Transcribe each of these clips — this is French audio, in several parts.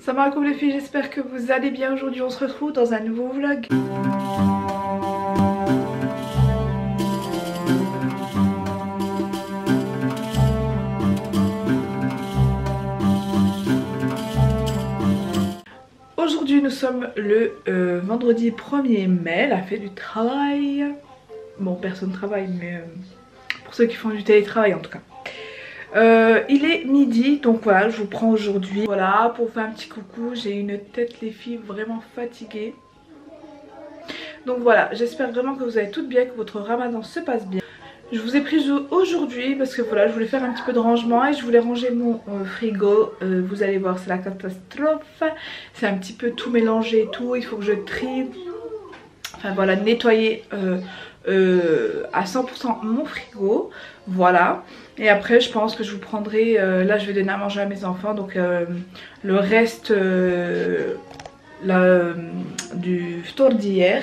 Salam alaikum les filles, j'espère que vous allez bien. Aujourd'hui on se retrouve dans un nouveau vlog. Aujourd'hui nous sommes le vendredi 1er mai, la fête du travail. Bon, personne ne travaille mais pour ceux qui font du télétravail en tout cas. Il est midi, donc voilà, je vous prends aujourd'hui. Voilà, pour vous faire un petit coucou, j'ai une tête les filles vraiment fatiguée. Donc voilà, j'espère vraiment que vous allez toutes bien, que votre ramadan se passe bien. Je vous ai prise aujourd'hui parce que voilà, je voulais faire un petit peu de rangement et je voulais ranger mon frigo. Vous allez voir, c'est la catastrophe. C'est un petit peu tout mélangé et tout, il faut que je trie. Enfin voilà, nettoyer à 100% mon frigo. Voilà. Et après je pense que je vous prendrai, là je vais donner à manger à mes enfants, donc le reste du tour d'hier.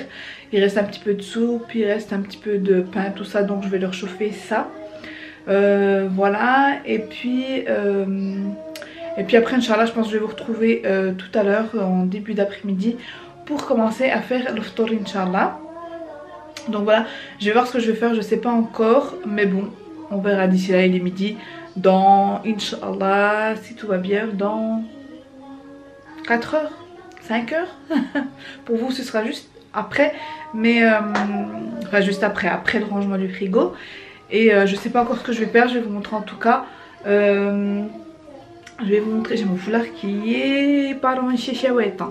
Il reste un petit peu de soupe, il reste un petit peu de pain, tout ça, donc je vais leur chauffer ça. Voilà, et puis après Inch'Allah je pense que je vais vous retrouver tout à l'heure en début d'après-midi pour commencer à faire le ftour Inch'Allah. Donc voilà, je vais voir ce que je vais faire, je sais pas encore, mais bon, on verra d'ici là, il est midi. Dans, Inch'Allah, si tout va bien, dans 4 heures, 5 heures. Pour vous ce sera juste après, mais enfin juste après le rangement du frigo. Et je sais pas encore ce que je vais faire, je vais vous montrer en tout cas. Je vais vous montrer, j'ai mon foulard qui est pas loin de chez Chiaouette.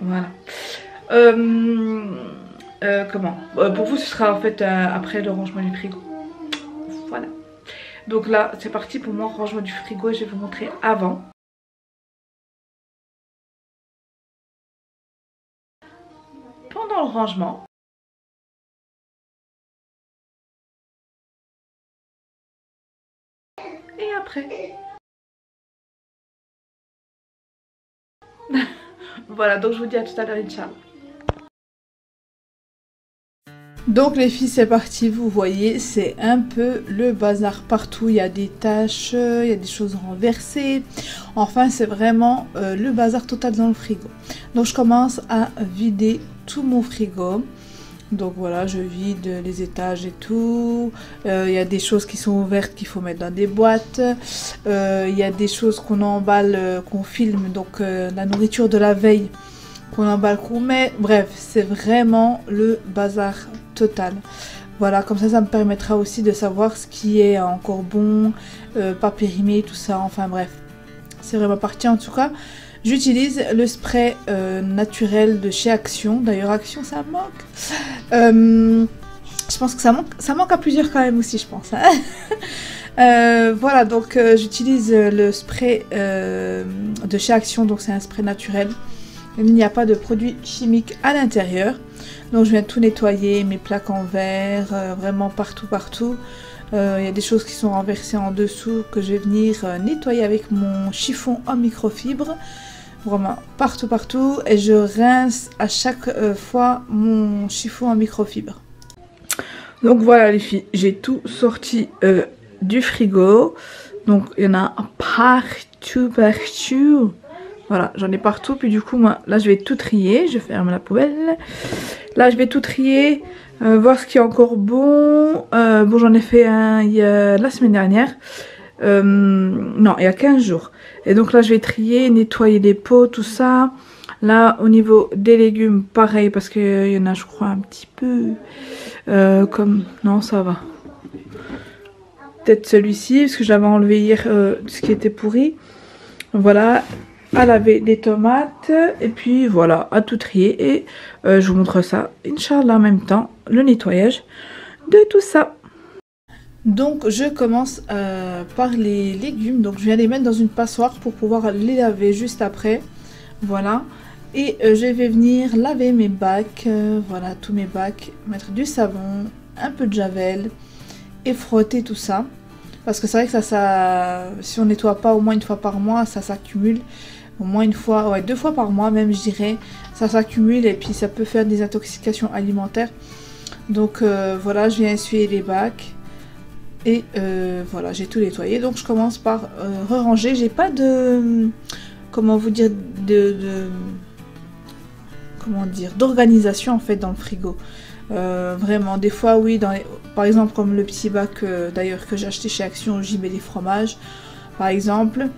Voilà. Comment pour vous ce sera en fait après le rangement du frigo. Voilà. Donc là c'est parti pour moi, rangement du frigo. Je vais vous montrer avant. Pendant le rangement. Et après. Voilà, donc je vous dis à tout à l'heure, Inch'Allah. Donc les filles, c'est parti, vous voyez, c'est un peu le bazar partout. Il y a des taches, il y a des choses renversées. Enfin, c'est vraiment le bazar total dans le frigo. Donc je commence à vider tout mon frigo. Donc voilà, je vide les étages et tout. Il y a des choses qui sont ouvertes qu'il faut mettre dans des boîtes. Il y a des choses qu'on emballe, qu'on filme, donc la nourriture de la veille qu'on emballe, qu'on met. Bref, c'est vraiment le bazar total. Voilà, comme ça me permettra aussi de savoir ce qui est encore bon, pas périmé, tout ça. Enfin bref, c'est vraiment parti. En tout cas, j'utilise le spray naturel de chez Action. D'ailleurs, Action, ça me manque. Je pense que ça manque à plusieurs quand même aussi, je pense. Hein. Voilà, donc j'utilise le spray de chez Action. Donc c'est un spray naturel. Il n'y a pas de produits chimiques à l'intérieur. Donc je viens tout nettoyer, mes plaques en verre, vraiment partout. Il y a des choses qui sont renversées en dessous que je vais venir nettoyer avec mon chiffon en microfibre. Vraiment partout. Et je rince à chaque fois mon chiffon en microfibre. Donc voilà les filles, j'ai tout sorti du frigo. Donc il y en a partout. Voilà, j'en ai partout. Puis du coup, moi, là, je vais tout trier. Je ferme la poubelle. Là, je vais tout trier. Voir ce qui est encore bon. Bon, j'en ai fait un la semaine dernière. Non, il y a 15 jours. Et donc là, je vais trier, nettoyer les pots, tout ça. Là, au niveau des légumes, pareil. Parce qu'il y en a, je crois, un petit peu. Comme... Non, ça va. Peut-être celui-ci. Parce que je l'avais enlevé hier, ce qui était pourri. Voilà. À laver les tomates et puis voilà, à tout trier et je vous montre ça Inch'Allah en même temps, le nettoyage de tout ça. Donc je commence par les légumes, donc je viens les mettre dans une passoire pour pouvoir les laver juste après, voilà. Et je vais venir laver mes bacs, voilà, tous mes bacs, mettre du savon, un peu de javel et frotter tout ça. Parce que c'est vrai que ça, si on nettoie pas au moins une fois par mois, ça s'accumule. Au moins une fois, ouais, 2 fois par mois même, je dirais. Ça s'accumule et puis ça peut faire des intoxications alimentaires. Donc voilà, je viens essuyer les bacs. Et voilà, j'ai tout nettoyé. Donc je commence par re-ranger. J'ai pas de... Comment vous dire comment dire, d'organisation en fait dans le frigo. Vraiment, des fois oui, par exemple comme le petit bac d'ailleurs que j'ai acheté chez Action, j'y mets des fromages par exemple.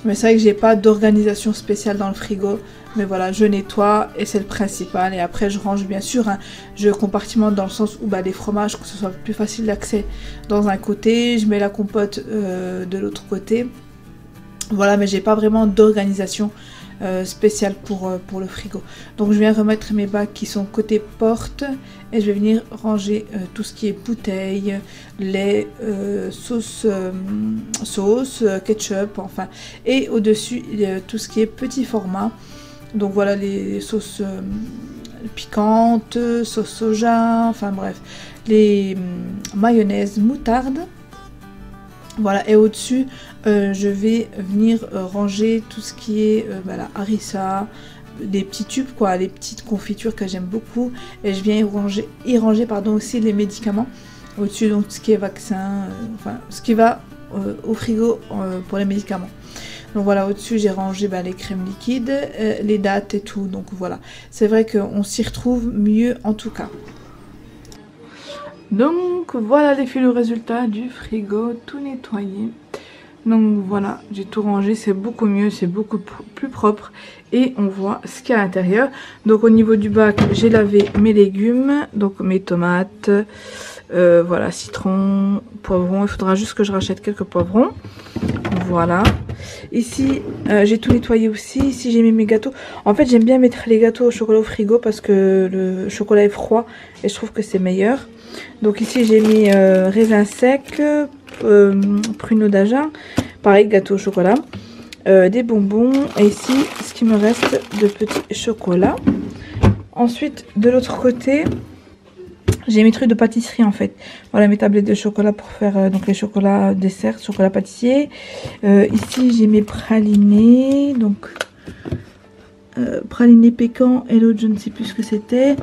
Mais c'est vrai que j'ai pas d'organisation spéciale dans le frigo. Mais voilà, je nettoie et c'est le principal. Et après je range bien sûr, hein, je compartimente dans le sens où les fromages, que ce soit plus facile d'accès dans un côté. Je mets la compote de l'autre côté. Voilà, mais j'ai pas vraiment d'organisation spéciale pour le frigo. Donc je viens remettre mes bacs qui sont côté porte et je vais venir ranger tout ce qui est bouteilles, lait, sauce, ketchup, enfin. Et au-dessus, tout ce qui est petit format. Donc voilà les sauces piquantes, sauce soja, enfin bref. Les mayonnaises, moutarde. Voilà, et au-dessus, je vais venir ranger tout ce qui est la harissa, les petits tubes, quoi, les petites confitures que j'aime beaucoup. Et je viens y ranger aussi les médicaments. Au-dessus, donc ce qui est vaccin, enfin, ce qui va au frigo pour les médicaments. Donc voilà, au-dessus, j'ai rangé les crèmes liquides, les dates et tout. Donc voilà, c'est vrai qu'on s'y retrouve mieux en tout cas. Donc voilà les filles, le résultat du frigo tout nettoyé. Donc voilà, j'ai tout rangé, c'est beaucoup mieux, c'est beaucoup plus propre et on voit ce qu'il y a à l'intérieur. Donc au niveau du bac, j'ai lavé mes légumes, donc mes tomates, voilà, citron, poivron. Il faudra juste que je rachète quelques poivrons. Voilà. Ici, j'ai tout nettoyé aussi. Ici, j'ai mis mes gâteaux. En fait, j'aime bien mettre les gâteaux au chocolat au frigo parce que le chocolat est froid et je trouve que c'est meilleur. Donc ici, j'ai mis raisin sec, pruneau d'Agen, pareil, gâteau au chocolat, des bonbons. Et ici, ce qui me reste de petits chocolats. Ensuite, de l'autre côté, j'ai mes trucs de pâtisserie en fait. Voilà mes tablettes de chocolat pour faire donc les chocolats dessert, chocolat pâtissier. Ici j'ai mes pralinés, donc praliné pécan et l'autre je ne sais plus ce que c'était.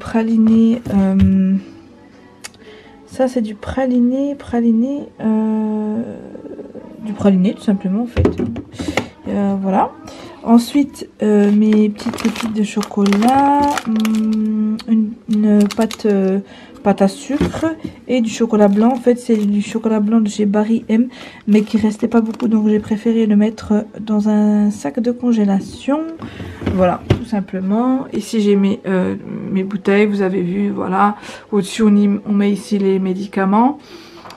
Praliné, ça c'est du praliné tout simplement en fait. Voilà. Ensuite, mes petites pépites de chocolat, une pâte à sucre et du chocolat blanc. En fait, c'est du chocolat blanc de chez Barry M, mais qui restait pas beaucoup, donc j'ai préféré le mettre dans un sac de congélation. Voilà, tout simplement. Ici, j'ai mes bouteilles, vous avez vu, voilà. Au-dessus, on met ici les médicaments,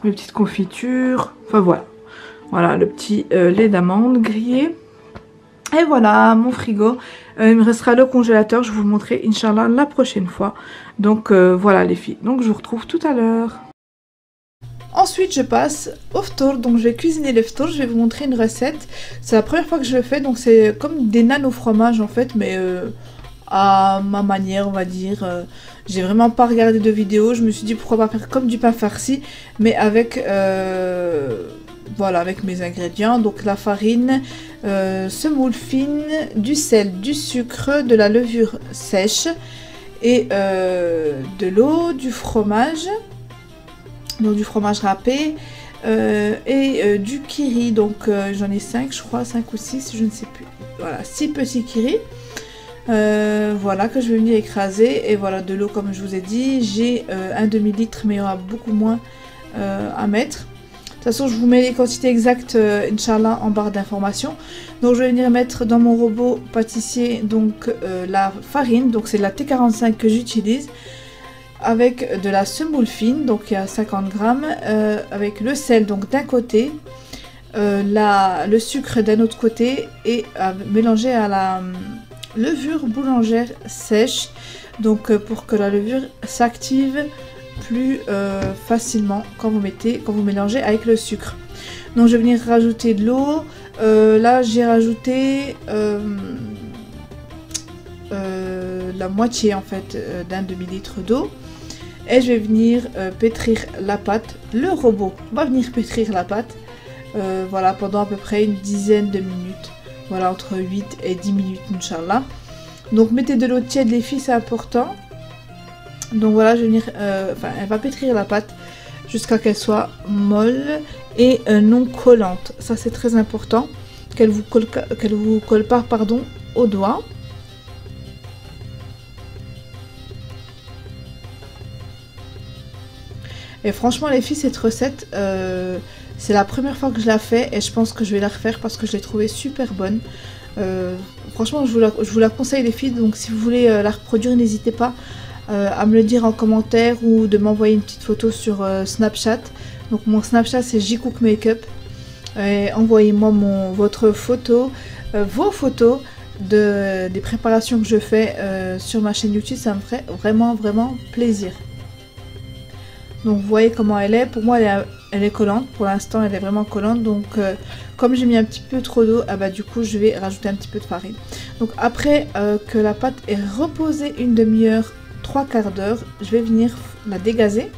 mes petites confitures, enfin voilà. Voilà, le petit lait d'amande grillé. Et voilà mon frigo, il me restera le congélateur, je vais vous le montrer Inch'Allah la prochaine fois. Donc voilà les filles, donc je vous retrouve tout à l'heure. Ensuite je passe au ftour, donc je vais cuisiner le ftour, je vais vous montrer une recette. C'est la première fois que je le fais, donc c'est comme des nano fromages en fait, mais à ma manière on va dire. J'ai vraiment pas regardé de vidéo, je me suis dit pourquoi pas faire comme du pain farci, mais avec... voilà, avec mes ingrédients, donc la farine, semoule fine, du sel, du sucre, de la levure sèche et de l'eau, du fromage, donc du fromage râpé et du kiri, donc j'en ai 5 je crois, 5 ou 6, je ne sais plus, voilà, 6 petits kiri. Voilà que je vais venir écraser et voilà de l'eau comme je vous ai dit, j'ai un demi-litre mais il y aura beaucoup moins à mettre. De toute façon, je vous mets les quantités exactes, Inch'Allah, en barre d'informations. Donc, je vais venir mettre dans mon robot pâtissier donc la farine. Donc, c'est la T45 que j'utilise. Avec de la semoule fine, donc il y a 50 grammes. Avec le sel, donc d'un côté. Le sucre d'un autre côté. Et mélanger à la levure boulangère sèche. Donc, pour que la levure s'active plus facilement quand vous mélangez avec le sucre. Donc je vais venir rajouter de l'eau. Là j'ai rajouté la moitié en fait d'un demi-litre d'eau et je vais venir pétrir la pâte. Le robot va venir pétrir la pâte voilà pendant à peu près une dizaine de minutes, voilà entre 8 et 10 minutes Inch'Allah. Donc mettez de l'eau tiède les filles, c'est important. Donc voilà, je vais venir, elle va pétrir la pâte jusqu'à qu'elle soit molle et non collante. Ça c'est très important, qu'elle vous colle pas pardon, aux doigts. Et franchement les filles, cette recette, c'est la première fois que je la fais et je pense que je vais la refaire parce que je l'ai trouvée super bonne. Franchement je vous la conseille les filles, donc si vous voulez la reproduire, n'hésitez pas à me le dire en commentaire ou de m'envoyer une petite photo sur Snapchat. Donc mon Snapchat c'est JCookMakeup. Envoyez-moi votre photo, vos photos des préparations que je fais sur ma chaîne YouTube, ça me ferait vraiment plaisir. Donc vous voyez comment elle est, pour moi elle est collante, pour l'instant elle est vraiment collante, donc comme j'ai mis un petit peu trop d'eau, du coup je vais rajouter un petit peu de farine. Donc après que la pâte est reposée une demi-heure, 3/4 d'heure, je vais venir la dégazer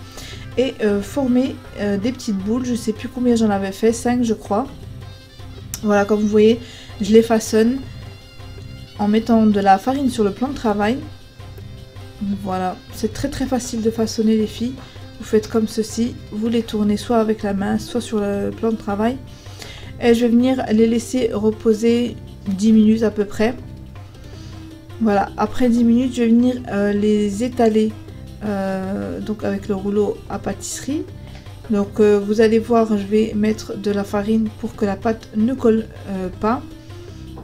et former des petites boules. Je sais plus combien j'en avais fait, 5 je crois. Voilà, comme vous voyez, je les façonne en mettant de la farine sur le plan de travail. Voilà, c'est très facile de façonner les filles. Vous faites comme ceci, vous les tournez soit avec la main, soit sur le plan de travail. Et je vais venir les laisser reposer 10 minutes à peu près. Voilà, après 10 minutes, je vais venir les étaler donc avec le rouleau à pâtisserie. Donc vous allez voir, je vais mettre de la farine pour que la pâte ne colle pas.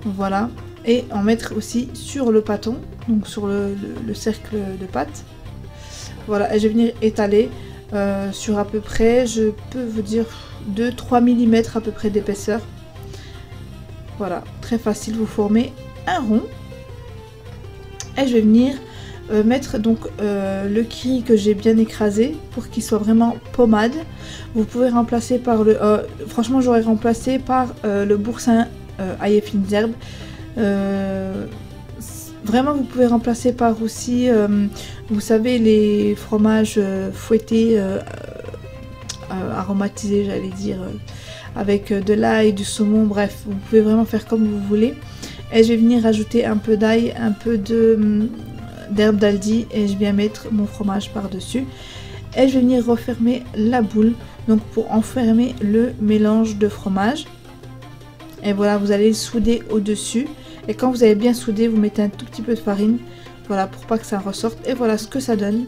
Voilà, et en mettre aussi sur le pâton, donc sur le cercle de pâte. Voilà, et je vais venir étaler sur à peu près, je peux vous dire 2-3 mm à peu près d'épaisseur. Voilà, très facile, vous formez un rond. Et je vais venir mettre donc le curry que j'ai bien écrasé pour qu'il soit vraiment pommade. Vous pouvez remplacer par le... franchement j'aurais remplacé par le boursin ail et fines herbes. Vraiment vous pouvez remplacer par aussi, vous savez, les fromages fouettés, aromatisés j'allais dire, avec de l'ail, du saumon, bref, vous pouvez vraiment faire comme vous voulez. Et je vais venir rajouter un peu d'ail, un peu d'herbe d'Aldi et je viens mettre mon fromage par dessus. Et je vais venir refermer la boule, donc pour enfermer le mélange de fromage. Et voilà, vous allez le souder au dessus. Et quand vous avez bien soudé, vous mettez un tout petit peu de farine, voilà, pour pas que ça ressorte. Et voilà ce que ça donne.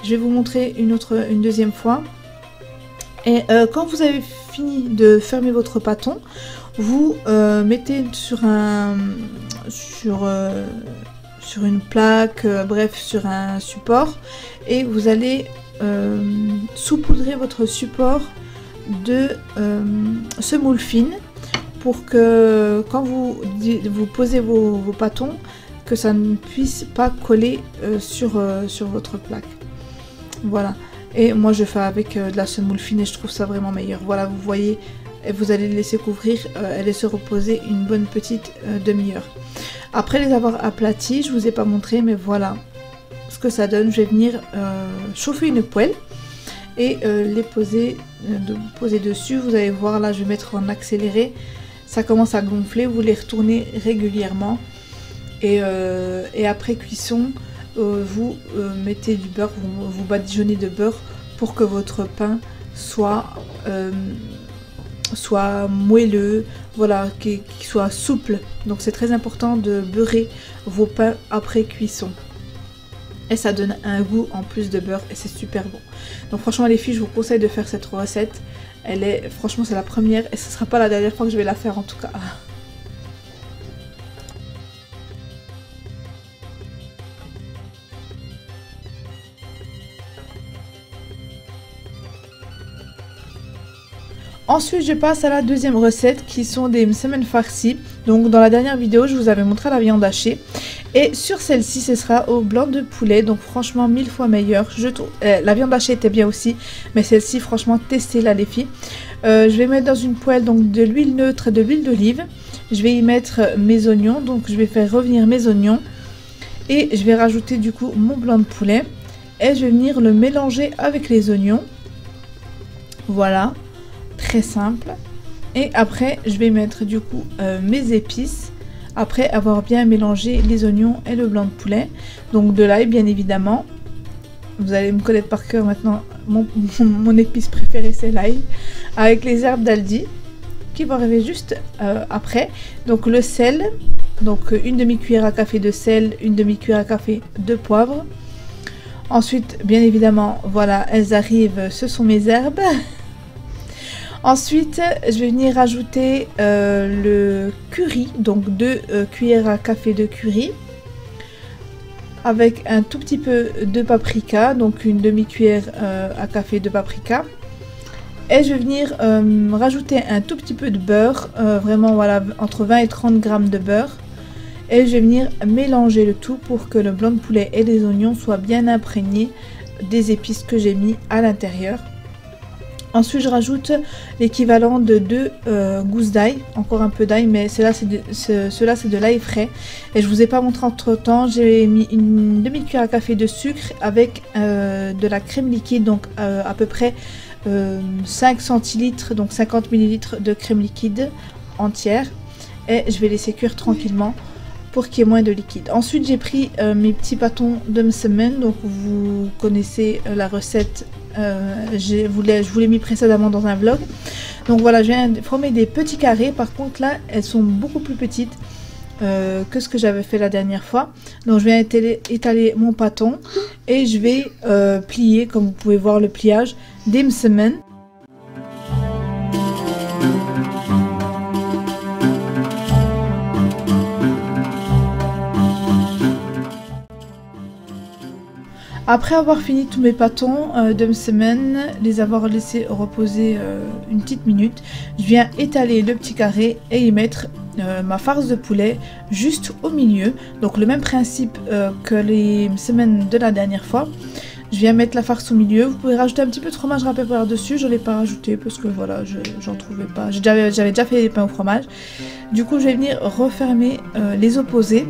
Je vais vous montrer une deuxième fois. Et quand vous avez fini de fermer votre pâton, vous mettez sur une plaque, bref, sur un support, et vous allez saupoudrer votre support de semoule fine, pour que quand vous posez vos pâtons, que ça ne puisse pas coller sur votre plaque. Voilà, et moi je fais avec de la semoule fine et je trouve ça vraiment meilleur. Voilà, vous voyez, et vous allez les laisser couvrir et laisser reposer une bonne petite demi-heure. Après les avoir aplatis, je vous ai pas montré, mais voilà ce que ça donne. Je vais venir chauffer une poêle et les poser dessus. Vous allez voir, là je vais mettre en accéléré. Ça commence à gonfler, vous les retournez régulièrement et après cuisson, vous mettez du beurre, vous badigeonnez de beurre pour que votre pain soit moelleux, voilà, qu'il soit souple. Donc c'est très important de beurrer vos pains après cuisson. Et ça donne un goût en plus de beurre et c'est super bon. Donc franchement les filles, je vous conseille de faire cette recette. Franchement c'est la première et ce sera pas la dernière fois que je vais la faire en tout cas. Ensuite je passe à la deuxième recette qui sont des msemen farcis. Donc dans la dernière vidéo je vous avais montré la viande hachée. Et sur celle-ci ce sera au blanc de poulet. Donc franchement 1000 fois meilleur. Je trouve, la viande hachée était bien aussi. Mais celle-ci franchement testez-la les filles. Je vais mettre dans une poêle donc de l'huile neutre et de l'huile d'olive. Je vais y mettre mes oignons. Donc je vais faire revenir mes oignons. Et je vais rajouter du coup mon blanc de poulet. Et je vais venir le mélanger avec les oignons. Voilà. Très simple. Et après je vais mettre du coup mes épices après avoir bien mélangé les oignons et le blanc de poulet. Donc de l'ail bien évidemment, vous allez me connaître par cœur maintenant mon épice préférée, c'est l'ail, avec les herbes d'Aldi, qui vont arriver juste après. Donc le sel, donc une demi-cuillère à café de sel, une demi-cuillère à café de poivre. Ensuite, bien évidemment, voilà, elles arrivent, ce sont mes herbes. Ensuite, je vais venir rajouter le curry, donc 2 cuillères à café de curry, avec un tout petit peu de paprika, donc une demi-cuillère à café de paprika. Et je vais venir rajouter un tout petit peu de beurre, vraiment voilà, entre 20 et 30 grammes de beurre. Et je vais venir mélanger le tout pour que le blanc de poulet et les oignons soient bien imprégnés des épices que j'ai mis à l'intérieur. Ensuite, je rajoute l'équivalent de 2 gousses d'ail, encore un peu d'ail, mais cela c'est de l'ail frais. Et je vous ai pas montré entre temps, j'ai mis une demi-cuillère à café de sucre avec de la crème liquide, donc à peu près 5 centilitres, donc 50 millilitres de crème liquide entière. Et je vais laisser cuire tranquillement pour qu'il y ait moins de liquide. Ensuite, j'ai pris mes petits pâtons de msemen, donc vous connaissez la recette. Je vous l'ai mis précédemment dans un vlog. Donc voilà, je viens de former des petits carrés. Par contre là, elles sont beaucoup plus petites que ce que j'avais fait la dernière fois. Donc je viens étaler mon pâton et je vais plier, comme vous pouvez voir le pliage des msemen. Après avoir fini tous mes pâtons de msemen, les avoir laissés reposer une petite minute, je viens étaler le petit carré et y mettre ma farce de poulet juste au milieu. Donc le même principe que les msemen de la dernière fois. Je viens mettre la farce au milieu. Vous pouvez rajouter un petit peu de fromage râpé par-dessus. Je ne l'ai pas rajouté parce que voilà, j'en trouvais pas. J'avais déjà fait des pains au fromage. Du coup, je vais venir refermer les opposés.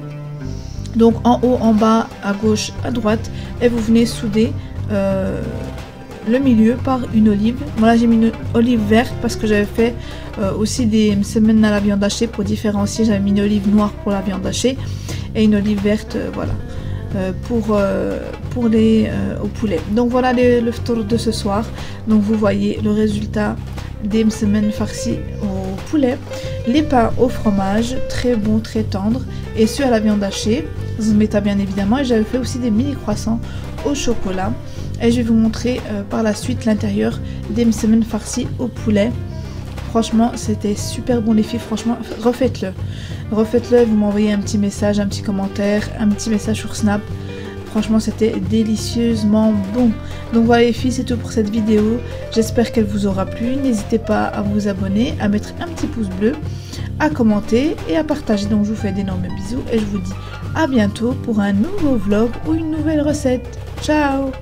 Donc en haut, en bas, à gauche, à droite. Et vous venez souder le milieu par une olive. Moi là j'ai mis une olive verte parce que j'avais fait aussi des msemen à la viande hachée pour différencier. J'avais mis une olive noire pour la viande hachée et une olive verte voilà pour les au poulet. Donc voilà le tour de ce soir. Donc vous voyez le résultat des msemen farcis au poulet, les pains au fromage, très bons, très tendres, et ceux à la viande hachée, zmeta bien évidemment, et j'avais fait aussi des mini croissants au chocolat, et je vais vous montrer par la suite l'intérieur des msemen farcis au poulet. Franchement, c'était super bon les filles, franchement, refaites-le. Refaites-le, vous m'envoyez un petit message, un petit commentaire, un petit message sur Snap. Franchement, c'était délicieusement bon. Donc voilà les filles, c'est tout pour cette vidéo. J'espère qu'elle vous aura plu. N'hésitez pas à vous abonner, à mettre un petit pouce bleu, à commenter et à partager. Donc je vous fais d'énormes bisous et je vous dis à bientôt pour un nouveau vlog ou une nouvelle recette. Ciao!